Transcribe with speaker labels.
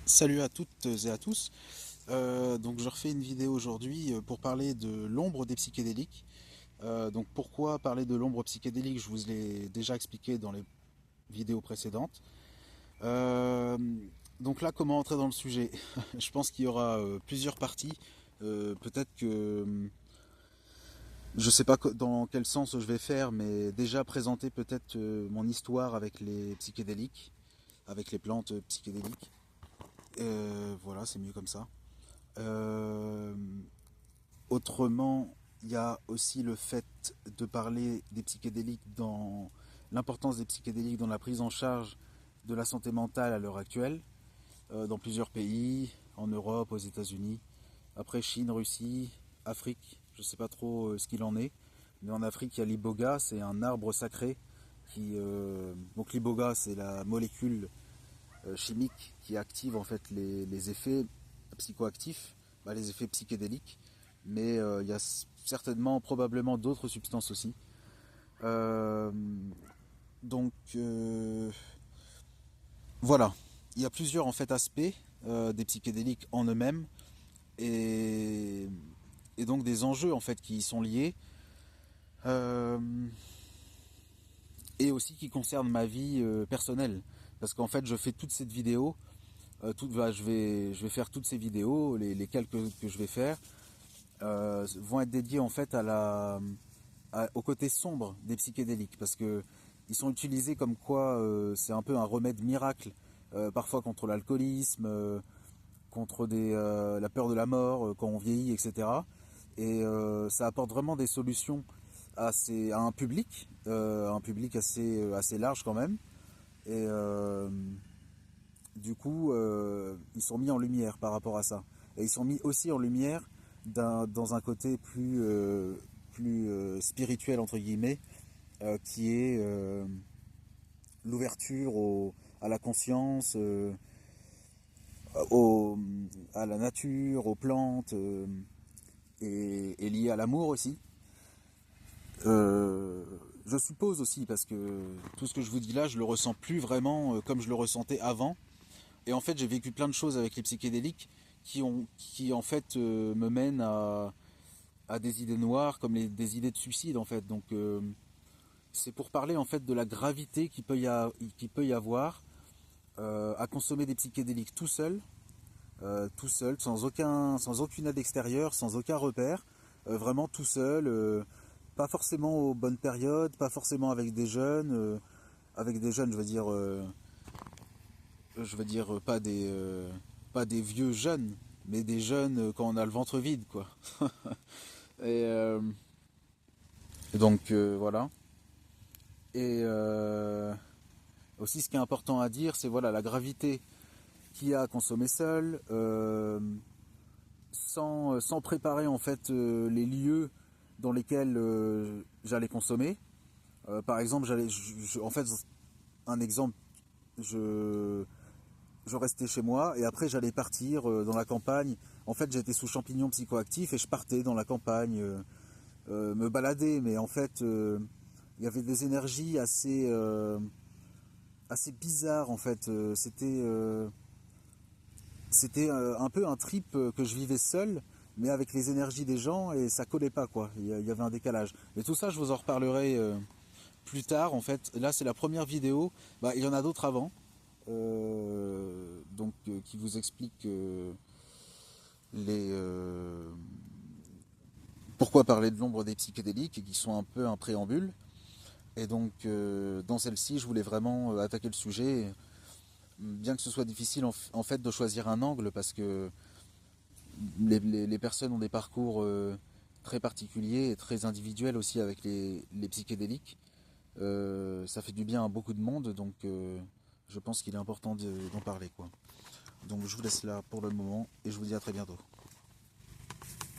Speaker 1: Salut à toutes et à tous. Donc je refais une vidéo aujourd'hui pour parler de l'ombre des psychédéliques. Donc pourquoi parler de l'ombre psychédélique? Je vous l'ai déjà expliqué dans les vidéos précédentes. Euh, donc là, comment entrer dans le sujet? Je pense qu'il y aura plusieurs parties. Peut-être que je sais pas dans quel sens je vais faire, mais déjà présenter peut-être mon histoire avec les psychédéliques, avec les plantes psychédéliques. Voilà, c'est mieux comme ça. Euh, Autrement, il y a aussi le fait de parler des psychédéliques dans l'importance des psychédéliques dans la prise en charge de la santé mentale à l'heure actuelle, dans plusieurs pays, en Europe, aux États-Unis, après Chine, Russie, Afrique, je ne sais pas trop ce qu'il en est, mais en Afrique il y a l'iboga, c'est un arbre sacré donc l'iboga c'est la molécule chimique qui active en fait les effets psychoactifs, les effets psychédéliques, mais il y a certainement, probablement d'autres substances aussi. Euh, donc voilà, il y a plusieurs en fait aspects des psychédéliques en eux-mêmes et, et donc des enjeux en fait qui y sont liés euh, et aussi qui concernent ma vie personnelle parce qu'en fait je fais toute cette vidéo je vais faire toutes ces vidéos, les quelques que je vais faire vont être dédiées en fait au côté sombre des psychédéliques parce que ils sont utilisés comme quoi c'est un peu un remède miracle, parfois contre l'alcoolisme, contre la peur de la mort quand on vieillit, etc. Et ça apporte vraiment des solutions à un public assez large quand même. Et du coup, ils sont mis en lumière par rapport à ça. Et ils sont mis aussi en lumière dans un côté plus spirituel, entre guillemets, qui est l'ouverture à la conscience, au, à la nature, aux plantes, et lié à l'amour aussi. Euh, je suppose aussi, parce que tout ce que je vous dis là, je le ressens plus vraiment comme je le ressentais avant. Et en fait, j'ai vécu plein de choses avec les psychédéliques qui en fait me mènent à des idées noires, comme des idées de suicide en fait. Donc c'est pour parler en fait de la gravité qui peut y avoir à consommer des psychédéliques tout seul, sans aucune aide extérieure, sans aucun repère, vraiment tout seul, pas forcément aux bonnes périodes, pas forcément avec des jeunes, je veux dire pas des vieux jeunes, mais des jeunes quand on a le ventre vide, quoi. Et donc voilà. Et aussi, ce qui est important à dire, c'est voilà la gravité qu'il y a à consommer seul, sans préparer en fait les lieux dans lesquels j'allais consommer. Par exemple, en fait, un exemple, je, je restais chez moi et après j'allais partir dans la campagne. En fait, j'étais sous champignons psychoactifs et je partais dans la campagne me balader, mais en fait, il y avait des énergies assez bizarres en fait. C'était un peu un trip que je vivais seul, mais avec les énergies des gens et ça collait pas quoi. Il y avait un décalage. Mais tout ça, je vous en reparlerai plus tard. En fait, là, c'est la première vidéo. Il y en a d'autres avant, qui vous expliquent pourquoi parler de l'ombre des psychédéliques et qui sont un peu un préambule. Et donc, dans celle-ci, je voulais vraiment attaquer le sujet, bien que ce soit difficile en fait de choisir un angle parce que les personnes ont des parcours très particuliers et très individuels aussi avec les psychédéliques. Ça fait du bien à beaucoup de monde, donc je pense qu'il est important d'en parler, quoi. Donc je vous laisse là pour le moment et je vous dis à très bientôt.